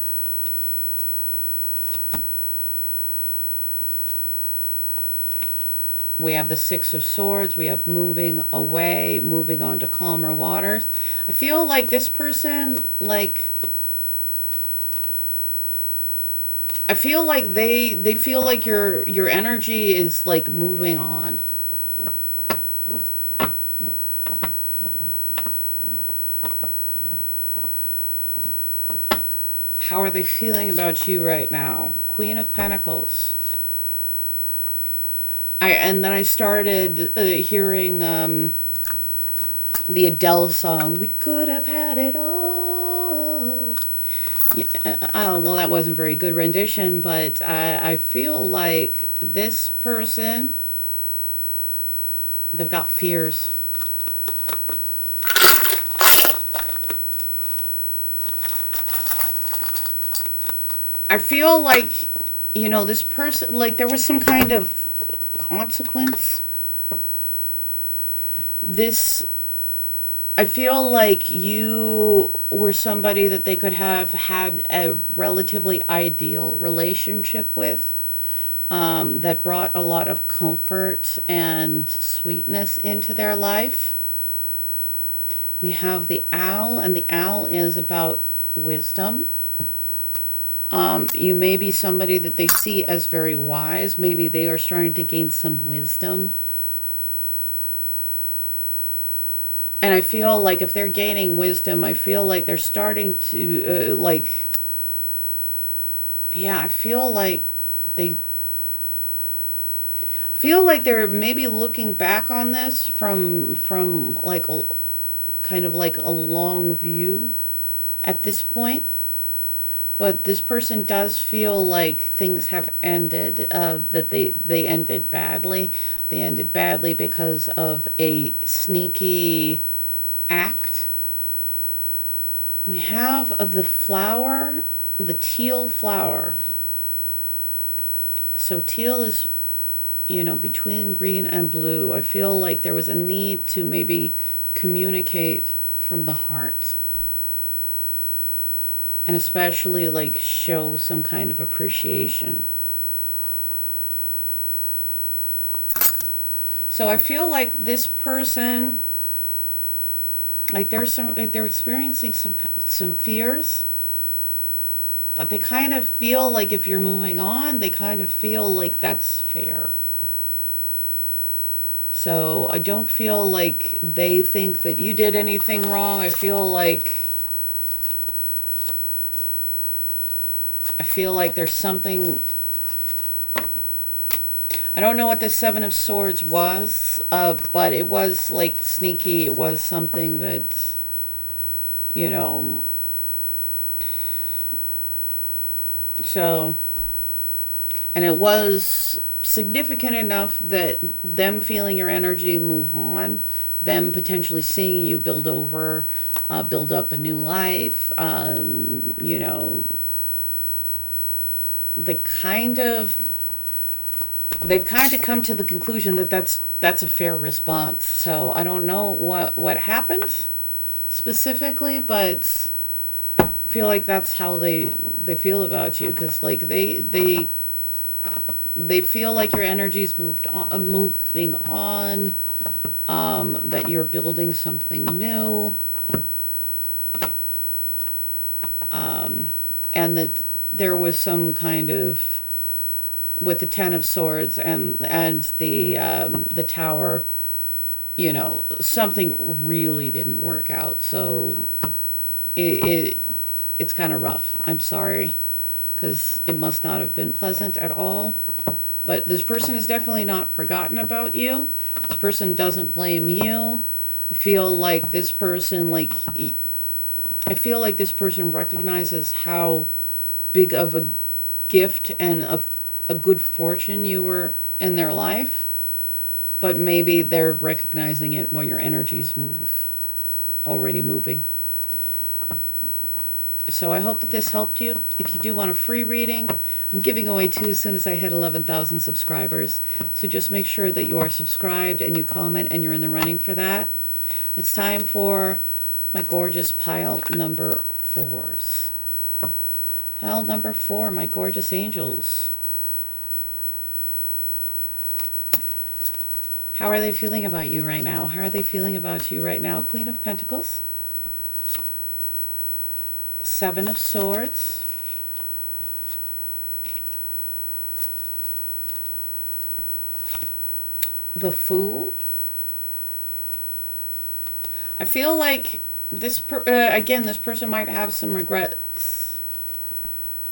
We have the Six of Swords. We have moving away, moving on to calmer waters. I feel like this person, like, I feel like they feel like your energy is like moving on. How are they feeling about you right now? Queen of Pentacles. And then I started hearing the Adele song, "We Could Have Had It All." Yeah, well, that wasn't a very good rendition, but I feel like this person, they've got fears. I feel like, you know, this person, like, there was some kind of consequence. I feel like you were somebody that they could have had a relatively ideal relationship with, that brought a lot of comfort and sweetness into their life. We have the Owl, and the Owl is about wisdom. You may be somebody that they see as very wise. Maybe they are starting to gain some wisdom. And I feel like if they're gaining wisdom, I feel like they're starting to, I feel like they're maybe looking back on this from like a kind of like a long view at this point. But this person does feel like things have ended, that they ended badly. They ended badly because of a sneaky act. We have the flower, the teal flower. So teal is, you know, between green and blue, I feel like there was a need to maybe communicate from the heart. And especially like show some kind of appreciation. So I feel like this person, like they're experiencing some fears, but they kind of feel like if you're moving on, they kind of feel like that's fair. So I don't feel like they think that you did anything wrong. I feel like there's something. I don't know what the Seven of Swords was, but it was like sneaky. It was something that, you know. So, and it was significant enough that them feeling your energy move on, them potentially seeing you build up a new life, you know, they've kind of come to the conclusion that that's a fair response. So I don't know what happened specifically, but I feel like that's how they feel about you, because like they feel like your energy's moving on, that you're building something new, and that there was some kind of, with the Ten of Swords and the Tower, you know, something really didn't work out. So it's kind of rough. I'm sorry, because it must not have been pleasant at all. But this person is definitely not forgotten about you. This person doesn't blame you. I feel like this person, recognizes how big of a gift and a good fortune you were in their life. But maybe they're recognizing it while your energies already moving. So I hope that this helped you. If you do want a free reading, I'm giving away 2 as soon as I hit 11,000 subscribers. So just make sure that you are subscribed and you comment and you're in the running for that. It's time for my gorgeous pile number 4s. Pile number 4, my gorgeous angels. How are they feeling about you right now? How are they feeling about you right now? Queen of Pentacles. Seven of Swords. The Fool. I feel like this person might have some regrets.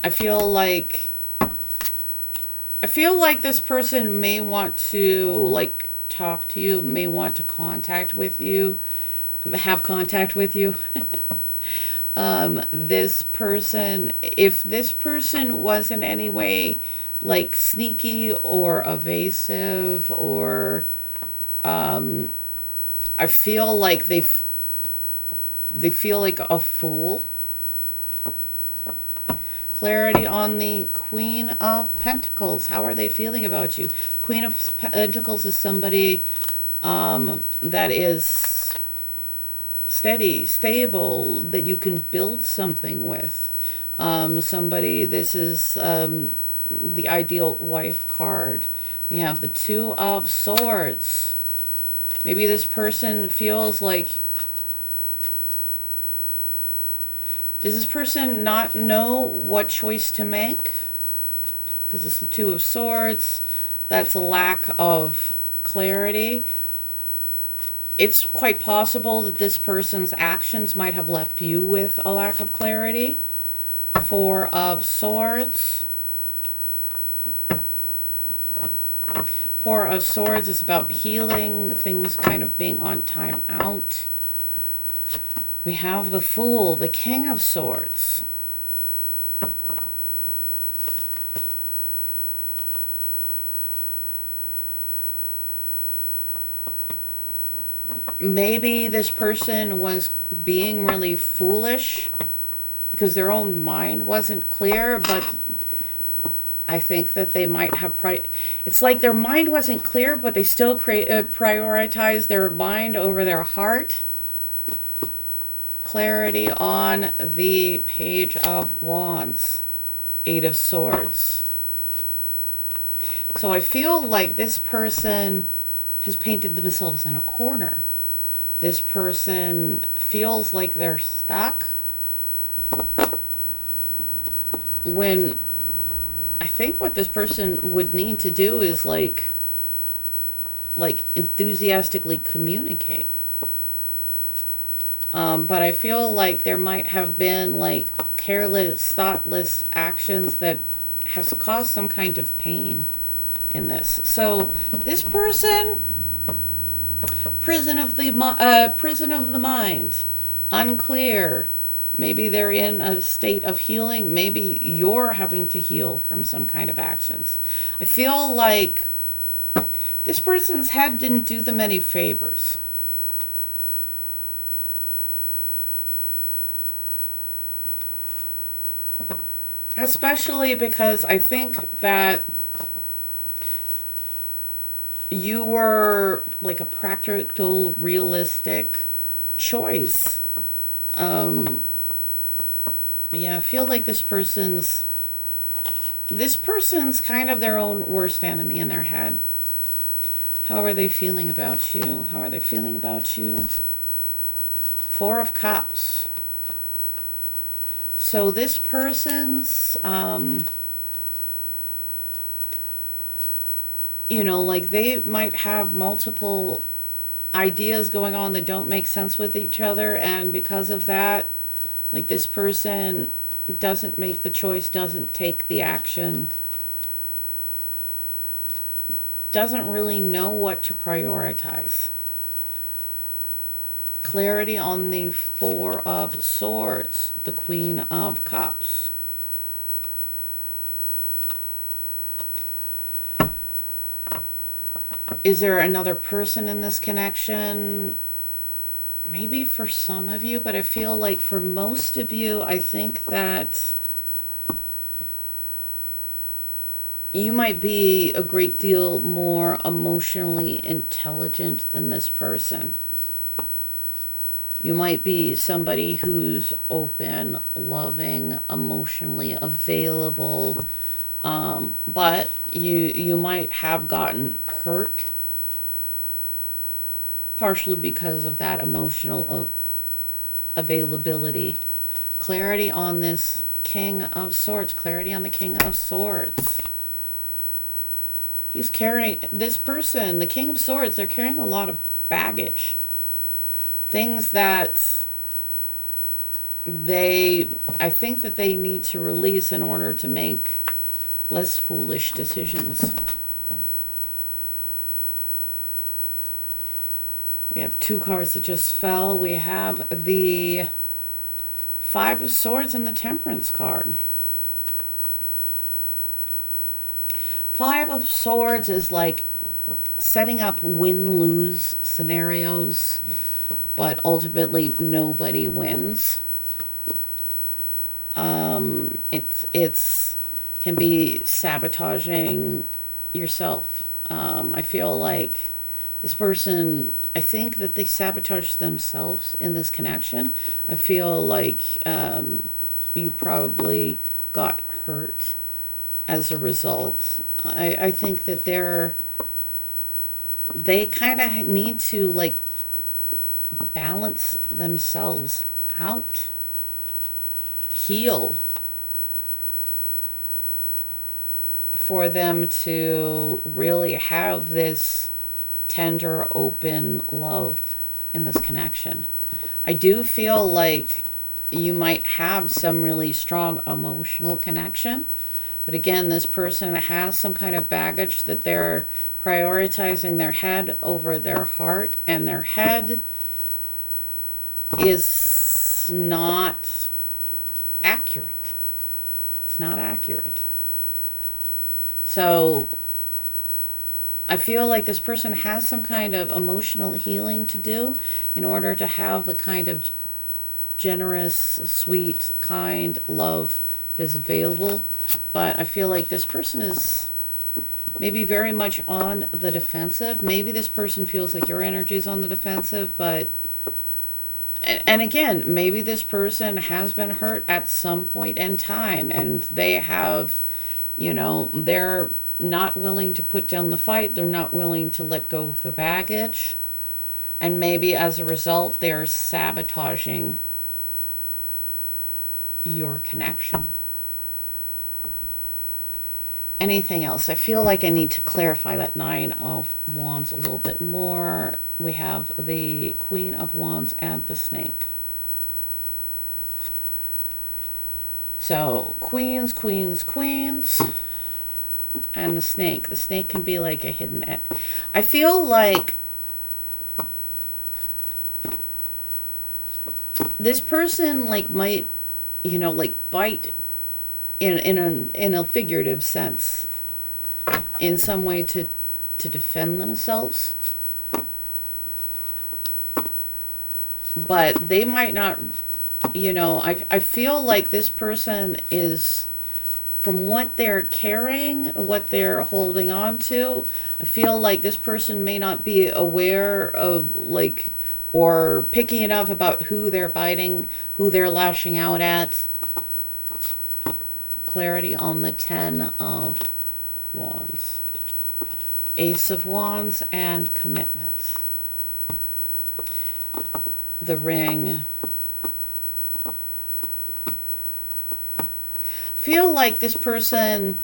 I feel like this person may want to talk to you, may want to have contact with you. This person, if this person was in any way sneaky or evasive, or I feel like they feel like a fool. Clarity on the Queen of Pentacles. How are they feeling about you? Queen of Pentacles is somebody that is steady, stable, that you can build something with. This is the ideal wife card. We have the Two of Swords. Maybe this person feels like, does this person not know what choice to make? Because it's the Two of Swords. That's a lack of clarity. It's quite possible that this person's actions might have left you with a lack of clarity. Four of Swords. Four of Swords is about healing, things kind of being on time out. We have the Fool, the King of Swords. Maybe this person was being really foolish because their own mind wasn't clear, but I think that they might have it's like their mind wasn't clear, but they still prioritize their mind over their heart. Clarity on the Page of Wands, Eight of Swords. So I feel like this person has painted themselves in a corner. This person feels like they're stuck, when I think what this person would need to do is like enthusiastically communicate. But I feel like there might have been like careless, thoughtless actions that has caused some kind of pain in this. So this person, prison of the mind, unclear. Maybe they're in a state of healing. Maybe you're having to heal from some kind of actions. I feel like this person's head didn't do them any favors. Especially because I think that you were like a practical, realistic choice. Yeah, I feel like this person's kind of their own worst enemy in their head. How are they feeling about you? How are they feeling about you? Four of Cups. So this person's, you know, like they might have multiple ideas going on that don't make sense with each other, and because of that, like this person doesn't make the choice, doesn't take the action, doesn't really know what to prioritize. Clarity on the Four of Swords, the Queen of Cups. Is there another person in this connection? Maybe for some of you, but I feel like for most of you, I think that you might be a great deal more emotionally intelligent than this person. You might be somebody who's open, loving, emotionally available, but you might have gotten hurt partially because of that emotional availability. Clarity on this King of Swords. Clarity on the King of Swords. He's carrying, this person, the King of Swords, they're carrying a lot of baggage. Things that I think that they need to release in order to make less foolish decisions. We have two cards that just fell. We have the Five of Swords and the Temperance card. Five of Swords is like setting up win-lose scenarios, but ultimately nobody wins. It's can be sabotaging yourself. I feel like this person, I think that they sabotage themselves in this connection. I feel like you probably got hurt as a result. I think that they kind of need to like balance themselves out, heal, for them to really have this tender, open love in this connection. I do feel like you might have some really strong emotional connection, but again, this person has some kind of baggage that they're prioritizing their head over their heart, and their head is not accurate. It's not accurate. So I feel like this person has some kind of emotional healing to do in order to have the kind of generous, sweet, kind love is available. But I feel like this person is maybe very much on the defensive. Maybe this person feels like your energy is on the defensive, but... And again, maybe this person has been hurt at some point in time, and they have, you know, they're not willing to put down the fight. They're not willing to let go of the baggage. And maybe as a result, they're sabotaging your connection. Anything else? I feel like I need to clarify that Nine of Wands a little bit more. We have the Queen of Wands and the Snake. So, Queens, Queens, Queens. And the Snake. The Snake can be like a hidden... I feel like this person like might, you know, like bite in a figurative sense in some way to defend themselves. But they might not, you know, I feel like this person is, from what they're carrying, what they're holding on to, I feel like this person may not be aware of, like, or picky enough about who they're biting, who they're lashing out at. Clarity on the Ten of Wands. Ace of Wands and commitment. The Ring. Feel like this person,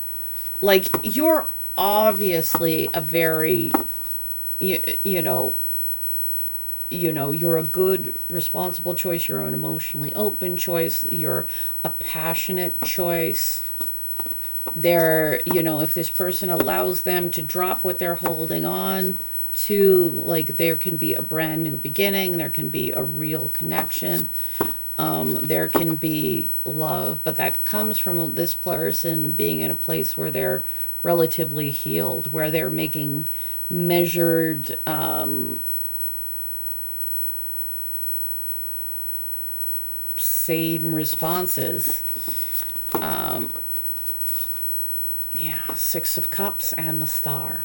like, you're obviously a very, you know, you're a good, responsible choice. You're an emotionally open choice. You're a passionate choice. They're, you know, if this person allows them to drop what they're holding on to, like, there can be a brand new beginning. There can be a real connection. There can be love, but that comes from this person being in a place where they're relatively healed, where they're making measured, sane responses. Yeah, Six of Cups and the Star.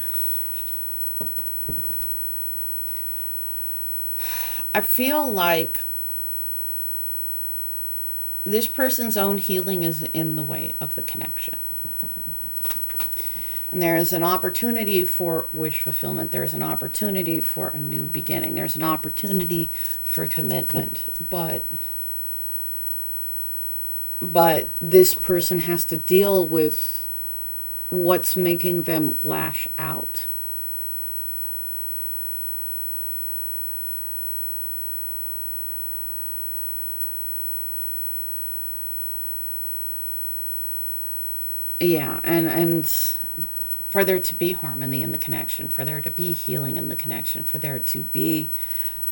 I feel like this person's own healing is in the way of the connection. And there is an opportunity for wish fulfillment. There's an opportunity for a new beginning. There's an opportunity for commitment. But this person has to deal with what's making them lash out. Yeah, and for there to be harmony in the connection, for there to be healing in the connection, for there to be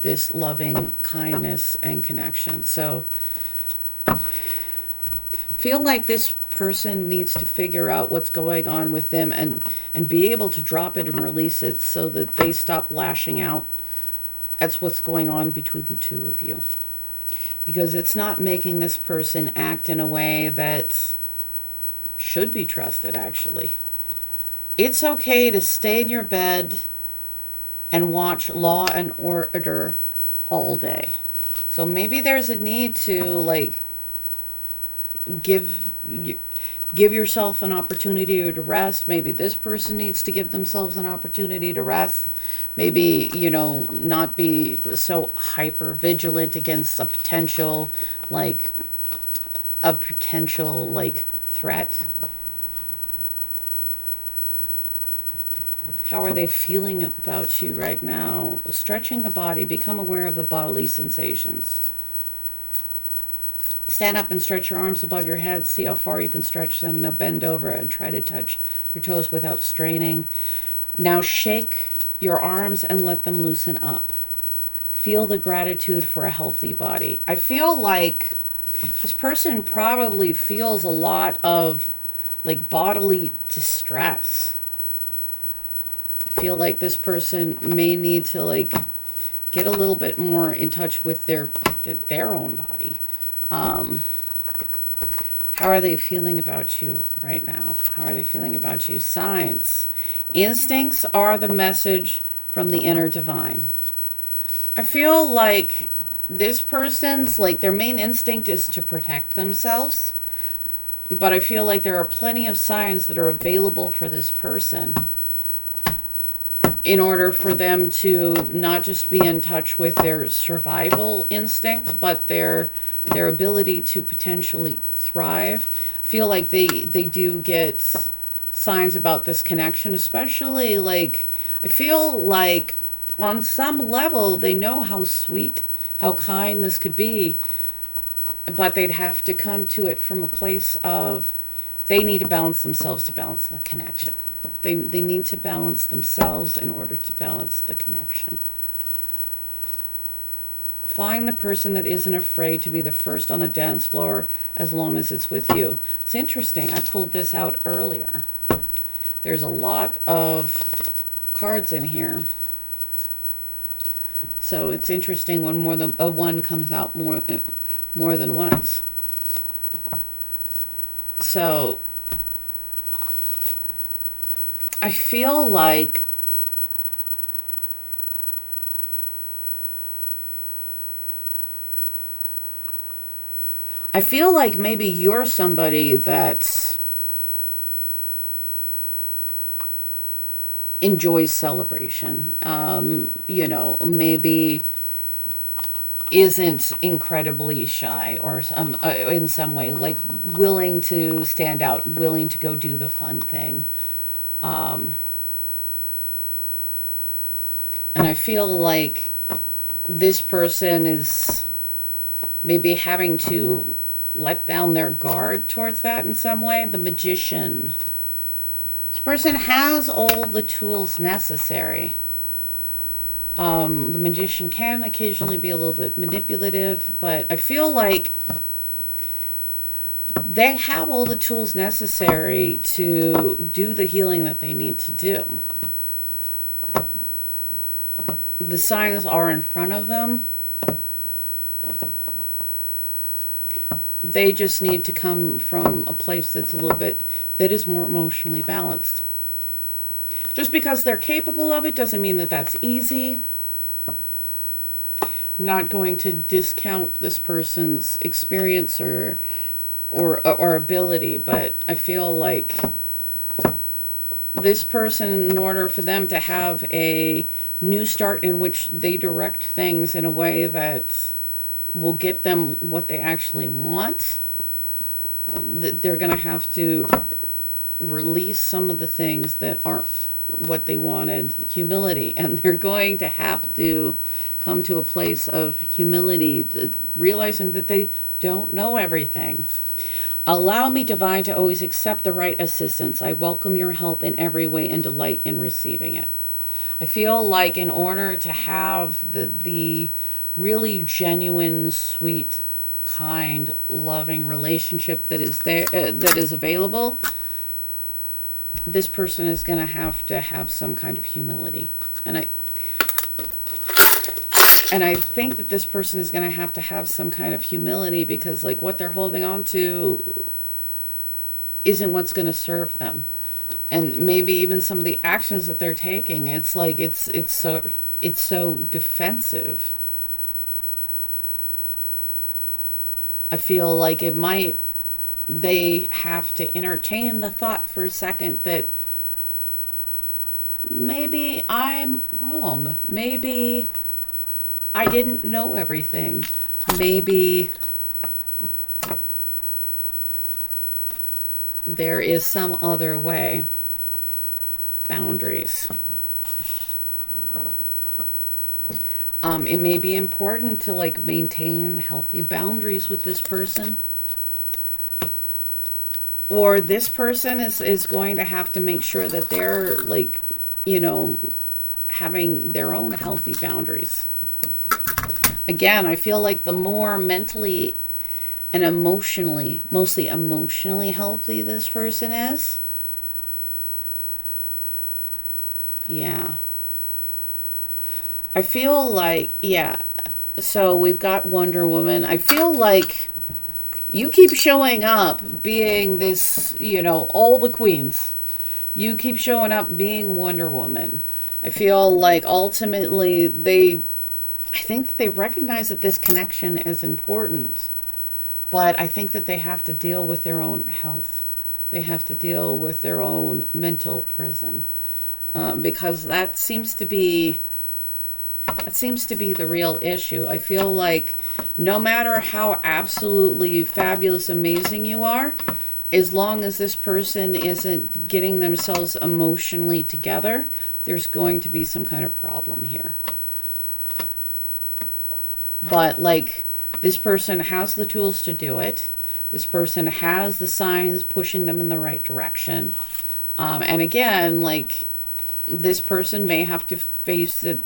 this loving kindness and connection. So feel like this person needs to figure out what's going on with them and be able to drop it and release it so that they stop lashing out. That's what's going on between the two of you. Because it's not making this person act in a way that should be trusted, actually. It's okay to stay in your bed and watch Law and Order all day. So maybe there's a need to, like, give yourself an opportunity to rest. Maybe this person needs to give themselves an opportunity to rest. Maybe, you know, not be so hyper vigilant against a potential threat. How are they feeling about you right now? Stretching the body. Become aware of the bodily sensations. Stand up and stretch your arms above your head. See how far you can stretch them. Now bend over and try to touch your toes without straining. Now shake your arms and let them loosen up. Feel the gratitude for a healthy body. I feel like this person probably feels a lot of, like, bodily distress. I feel like this person may need to, like, get a little bit more in touch with their own body. How are they feeling about you right now? How are they feeling about you? Signs. Instincts are the message from the inner divine. I feel like this person's, like, their main instinct is to protect themselves. But I feel like there are plenty of signs that are available for this person in order for them to not just be in touch with their survival instinct, but their ability to potentially thrive. I feel like they do get signs about this connection, especially, like, I feel like on some level they know how sweet, how kind this could be, but they'd have to come to it from a place of they need to balance themselves to balance the connection. They need to balance themselves in order to balance the connection. Find the person that isn't afraid to be the first on the dance floor as long as it's with you. It's interesting. I pulled this out earlier. There's a lot of cards in here. So it's interesting when more than a one comes out more than once. So I feel like maybe you're somebody that enjoys celebration. You know, maybe isn't incredibly shy or in some way, like willing to stand out, willing to go do the fun thing. And I feel like this person is maybe having to let down their guard towards that in some way. The Magician. This person has all the tools necessary. The Magician can occasionally be a little bit manipulative, but I feel like they have all the tools necessary to do the healing that they need to do. The signs are in front of them. They just need to come from a place that's a little bit, that is more emotionally balanced. Just because they're capable of it doesn't mean that that's easy. I'm not going to discount this person's experience or ability, but I feel like this person, in order for them to have a new start in which they direct things in a way that will get them what they actually want, they're going to have to release some of the things that aren't what they wanted. Humility. And they're going to have to come to a place of humility, realizing that they don't know everything. Allow me, divine, to always accept the right assistance. I welcome your help in every way and delight in receiving it. I feel like in order to have the really genuine, sweet, kind, loving relationship that is there, that is available, this person is going to have some kind of humility. And I think that this person is going to have some kind of humility, because, like, what they're holding on to isn't what's going to serve them. And maybe even some of the actions that they're taking, it's like it's so defensive. I feel like they have to entertain the thought for a second that maybe I'm wrong. Maybe I didn't know everything. Maybe there is some other way. Boundaries. It may be important to, like, maintain healthy boundaries with this person. Or this person is going to have to make sure that they're, like, you know, having their own healthy boundaries. Again, I feel like the more mentally and emotionally, mostly emotionally healthy this person is, yeah. I feel like, yeah, so we've got Wonder Woman. I feel like You keep showing up being this, you know, all the queens. You keep showing up being Wonder Woman. I feel like ultimately I think that they recognize that this connection is important. But I think that they have to deal with their own health. They have to deal with their own mental prison. Because that seems to be the real issue. I feel like no matter how absolutely fabulous, amazing you are, as long as this person isn't getting themselves emotionally together, there's going to be some kind of problem here. But like, this person has the tools to do it. This person has the signs pushing them in the right direction. And again, like, this person may have to face it.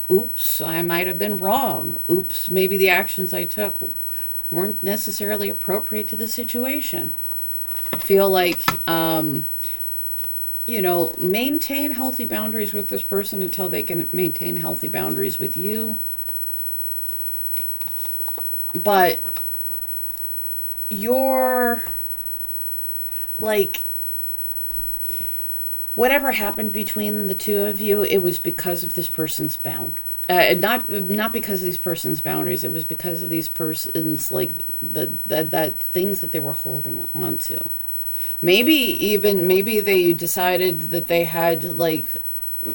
Oops, I might have been wrong. Oops, maybe the actions I took weren't necessarily appropriate to the situation. I feel like, you know, maintain healthy boundaries with this person until they can maintain healthy boundaries with you. But you're like, whatever happened between the two of you, it was because of this person's not because of these person's boundaries. It was because of these persons, like, that things that they were holding on to. Maybe they decided that they had, like,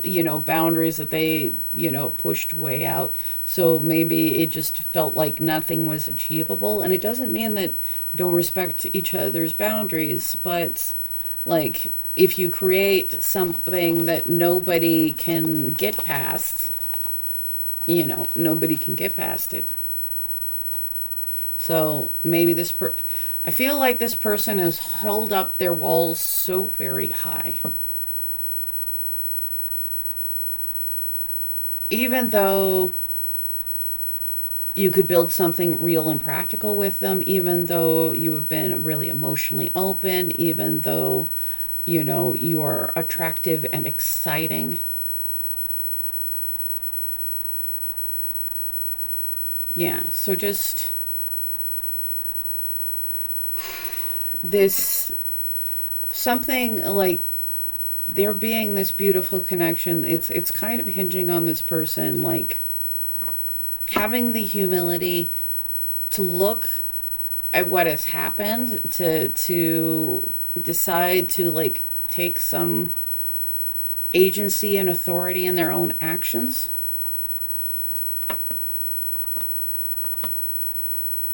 you know, boundaries that they, you know, pushed way out. So maybe it just felt like nothing was achievable. And it doesn't mean that we don't respect each other's boundaries, but like, if you create something that nobody can get past, you know, nobody can get past it. So maybe I feel like this person has held up their walls so very high. Even though you could build something real and practical with them, even though you have been really emotionally open, even though, you know, you are attractive and exciting. Yeah, so just this, something like there being this beautiful connection, it's kind of hinging on this person, like, having the humility to look at what has happened, to decide to, like, take some agency and authority in their own actions.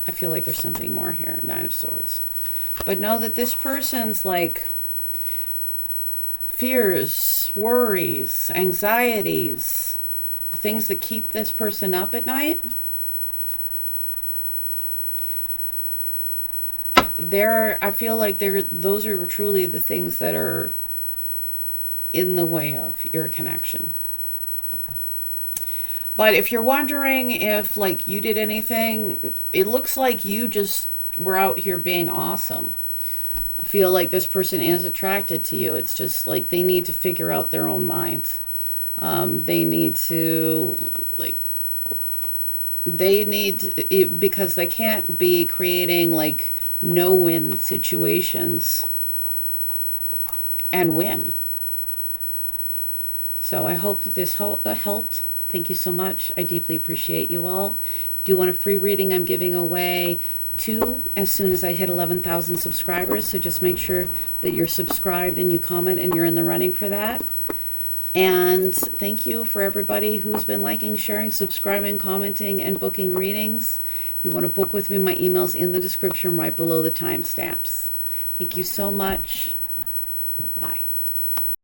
I feel like there's something more here. Nine of Swords. But know that this person's, like, fears, worries, anxieties, things that keep this person up at night, I feel like those are truly the things that are in the way of your connection. But if you're wondering if, like, you did anything, it looks like you just were out here being awesome. I feel like this person is attracted to you. It's just like they need to figure out their own minds. They need to, like, because they can't be creating, like, no-win situations and win. So I hope that this helped. Thank you so much. I deeply appreciate you all. Do you want a free reading? I'm giving away 2 as soon as I hit 11,000 subscribers. So just make sure that you're subscribed and you comment and you're in the running for that. And thank you for everybody who's been liking, sharing, subscribing, commenting, and booking readings. If you want to book with me, my email's in the description right below the timestamps. Thank you so much.